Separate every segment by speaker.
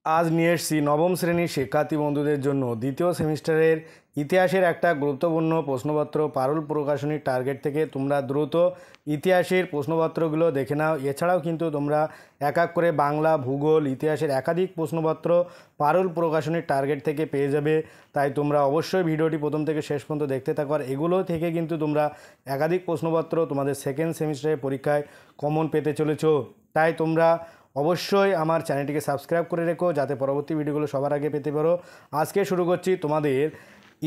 Speaker 1: আজ নিয়ে এসেছি নবম শ্রেণীর শিক্ষার্থী বন্ধুদের জন্য দ্বিতীয় সেমিস্টারের ইতিহাসের একটা গুরুত্বপূর্ণ প্রশ্নপত্র পারুল প্রকাশনীর টার্গেট থেকে তোমরা দ্রুত ইতিহাসের প্রশ্নপত্রগুলো দেখে নাও। এছাড়াও কিন্তু তোমরা এক এক করে বাংলা, ভূগোল, ইতিহাসের একাধিক প্রশ্নপত্র পারুল প্রকাশনীর টার্গেট থেকে পেয়ে যাবে। তাই তোমরা অবশ্যই ভিডিওটি প্রথম থেকে শেষ পর্যন্ত দেখতে থাকো। আর এগুলো থেকে কিন্তু তোমরা একাধিক প্রশ্নপত্র তোমাদের সেকেন্ড সেমিস্টারের পরীক্ষায় কমন পেতে চলেছো। তাই তোমরা অবশ্যই আমার চ্যানেলটিকে সাবস্ক্রাইব করে রেখো যাতে পরবর্তী ভিডিওগুলো সবার আগে পেতে পারো। আজকে শুরু করছি তোমাদের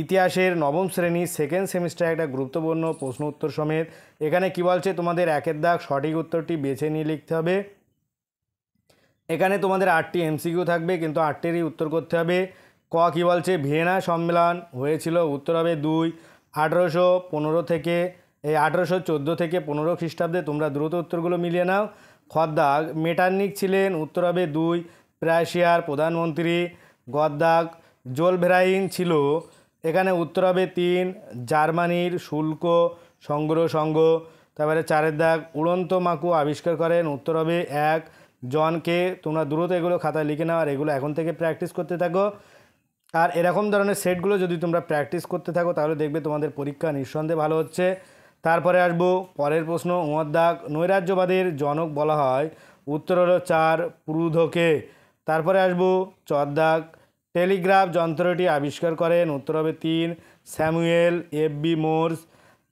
Speaker 1: ইতিহাসের নবম শ্রেণী সেকেন্ড সেমিস্টারে একটা গুরুত্বপূর্ণ প্রশ্ন উত্তর সমেত। এখানে কি বলছে, তোমাদের একের দাগ সঠিক উত্তরটি বেছে নিয়ে লিখতে হবে। এখানে তোমাদের 8টি এমসিকিউ থাকবে, কিন্তু 8টিরই উত্তর করতে হবে। ক কি বলছে, ভিয়েনা সম্মেলন হয়েছিল, উত্তর হবে 2। 1814 থেকে 1814 থেকে 15 খ্রিস্টাব্দে, তোমরা দ্রুত উত্তরগুলো মিলিয়ে নাও। খদ্দাগ মেটার্নিক ছিলেন, উত্তর হবে 2। প্রাশিয়ার প্রধানমন্ত্রী গদ্দাগ জোলভেরাইন ছিল, এখানে উত্তর হবে 3। জার্মানির শুল্ক সংগ্রহ সংঘ, তারপরে 4 দাগ উড়ন্ত মাকু আবিষ্কার করেন, উত্তর হবে 1। জনকে, তোমরা দ্রুত এগুলো খাতায় লিখে নাও আর এগুলো এখন থেকে প্র্যাকটিস করতে থাকো। আর এরকম ধরনের সেটগুলো যদি তোমরা প্র্যাকটিস করতে থাকো তাহলে দেখবে তোমাদের পরীক্ষা নিঃসন্দেহে ভালো হচ্ছে। তারপরে আসবো পরের প্রশ্ন, দাগ নৈরাজ্যবাদের জনক বলা হয়, উত্তর হলো 4 পুরুধকে। তারপরে আসবো দাগ টেলিগ্রাফ যন্ত্রটি আবিষ্কার করেন, উত্তর হবে 3 স্যামুয়েল এফ.বি. মোর্স।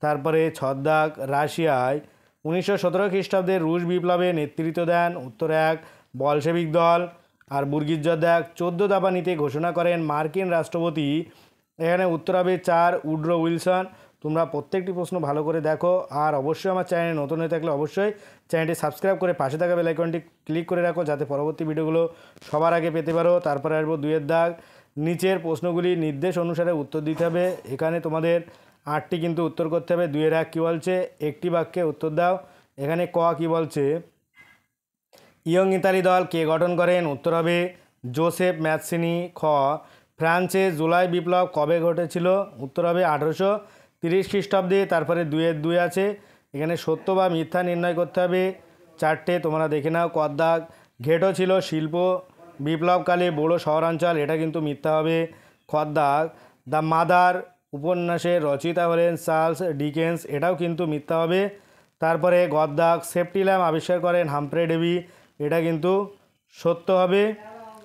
Speaker 1: তারপরে দাগ রাশিয়ায় 1917 খ্রিস্টাব্দে রুশ বিপ্লবে নেতৃত্ব দেন, উত্তর 1 বলশেভিক দল। আর দাগ 14 দফা নীতি ঘোষণা করেন মার্কিন রাষ্ট্রপতি, এখানে উত্তর হবে 4 উড্রো উইলসন। তোমরা প্রত্যেকটি প্রশ্ন ভালো করে দেখো। আর অবশ্যই আমার চ্যানেলে নতুন হয়ে থাকলে অবশ্যই চ্যানেলটি সাবস্ক্রাইব করে পাশে থাকা বেল আইকনটি ক্লিক করে রাখো যাতে পরবর্তী ভিডিওগুলো সবার আগে পেতে পারো। তারপরে আসবো 2 দাগ নিচের প্রশ্নগুলি নির্দেশ অনুসারে উত্তর দিতে হবে। এখানে তোমাদের 8টি কিন্তু উত্তর করতে হবে। 2 এক কী বলছে, একটি বাক্যে উত্তর দাও। এখানে ক কী বলছে, ইয়ং ইতালি দল কে গঠন করেন, উত্তর হবে জোসেফ ম্যাথসিনি। খ ফ্রান্সে জুলাই বিপ্লব কবে ঘটেছিল, উত্তর হবে 1830 খ্রিস্টাব্দে। তারপরে 2 আছে, এখানে সত্য বা মিথ্যা নির্ণয় করতে হবে। 4টে তোমরা দেখে নাও। ক দাগ ঘেটো ছিল শিল্প বিপ্লবকালে বড় শহরাঞ্চল, এটা কিন্তু মিথ্যা হবে। খ দাগ দ্য মাদার উপন্যাসের রচয়িতা হলেন চার্লস ডিকেন্স, এটাও কিন্তু মিথ্যা হবে। তারপরে গদ্দাগ সেফটি ল্যাম্প আবিষ্কার করেন হামফ্রে ডেভি, এটা কিন্তু সত্য হবে।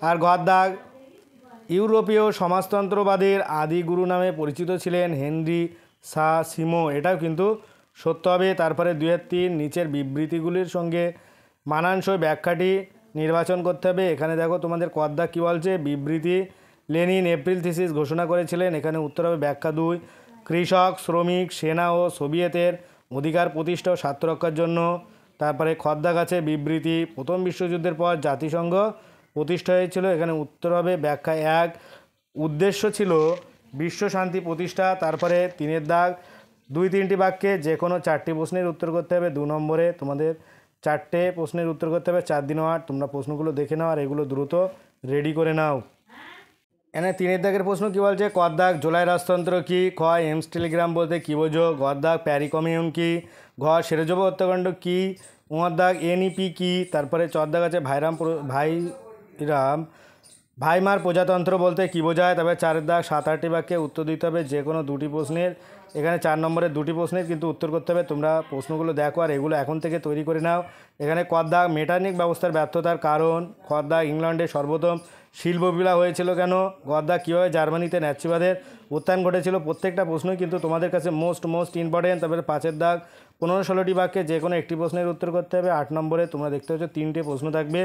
Speaker 1: আর গদ্দাগ ইউরোপীয় সমাজতন্ত্রবাদের আদি গুরু নামে পরিচিত ছিলেন হেনরি সিমো, এটাও কিন্তু সত্য হবে। তারপরে 2-3 নিচের বিবৃতিগুলির সঙ্গে মানানসই ব্যাখ্যাটি নির্বাচন করতে হবে। এখানে দেখো তোমাদের কদ্দাগ কী বলছে, বিবৃতি লেনিন এপ্রিল থিসিস ঘোষণা করেছিলেন, এখানে উত্তর হবে ব্যাখ্যা 2। কৃষক, শ্রমিক, সেনা ও সোভিয়েতের অধিকার প্রতিষ্ঠা ও স্বার্থ রক্ষার জন্য। তারপরে খদ্দাগ আছে বিবৃতি প্রথম বিশ্বযুদ্ধের পর জাতিসংঘ প্রতিষ্ঠা হয়েছিল, এখানে উত্তর হবে ব্যাখ্যা 1। উদ্দেশ্য ছিল বিশ্ব শান্তি প্রতিষ্ঠা। তারপরে 3 দাগ 2-3টি বাক্যে যে কোনো 4টি প্রশ্নের উত্তর করতে হবে। 2 নম্বরে তোমাদের 4টে প্রশ্নের উত্তর করতে হবে, 4 দিন 8। তোমরা প্রশ্নগুলো দেখে নাও আর এগুলো দ্রুত রেডি করে নাও। এখানে 3 দাগের প্রশ্ন কী বলছে, ক দাগ জুলাই রাজতন্ত্র কী, খ এমস টেলিগ্রাম বলতে কী বোঝো, গ দাগ প্যারি কমিউন কী, ঘ সেরোজোভ হত্যাকাণ্ড কী, দাগ এনইপি কী। তারপরে 4 দাগ আছে ভাইমার প্রজাতন্ত্র বলতে কী বোঝায়। তবে 4 দাগ 7-8টি বাক্যে উত্তর দিতে হবে যে কোনো 2টি প্রশ্নের। এখানে 4 নম্বরের 2টি প্রশ্নের কিন্তু উত্তর করতে হবে। তোমরা প্রশ্নগুলো দেখো আর এগুলো এখন থেকে তৈরি করে নাও। এখানে ক দাগ মেটার্নিক ব্যবস্থার ব্যর্থতার কারণ, খ দাগ ইংল্যান্ডে সর্বপ্রথম শিল্প বিপ্লব হয়েছিল কেন, গ দাগ কীভাবে জার্মানিতে ন্যায্যবাদের উত্থান ঘটেছিল। প্রত্যেকটা প্রশ্নই কিন্তু তোমাদের কাছে মোস্ট ইম্পর্টেন্ট। তারপরে 5 দাগ 15-16টি বাক্যে যে কোনো একটি প্রশ্নের উত্তর করতে হবে। 8 নম্বরে তোমরা দেখতে পাচ্ছ 3টে প্রশ্ন থাকবে।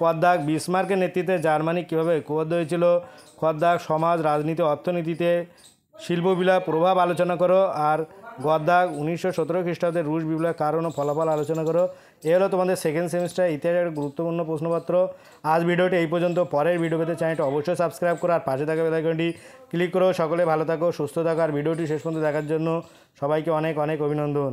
Speaker 1: ক দাগ বিসমার্কের নেতৃত্বে জার্মানি কীভাবে ঐক্যবদ্ধ হয়েছিল, খ দাগ সমাজ, রাজনীতি, অর্থনীতিতে শিল্প বিপ্লবের প্রভাব আলোচনা করো। আর গ দাগ 1917 খ্রিস্টাব্দে রুশ বিপ্লবের কারণ ও ফলাফল আলোচনা করো। এ হলো তোমাদের সেকেন্ড সেমিস্টার ইতিহাসের গুরুত্বপূর্ণ প্রশ্নপত্র। আজ ভিডিওটি এই পর্যন্ত। পরের ভিডিও পেতে চ্যানেলটি অবশ্যই সাবস্ক্রাইব করো আর পাশে থাকা বেল আইকনটি ক্লিক করো। সকলে ভালো থাকো, সুস্থ থাকো। আর ভিডিওটি শেষ পর্যন্ত দেখার জন্য সবাইকে অনেক অভিনন্দন।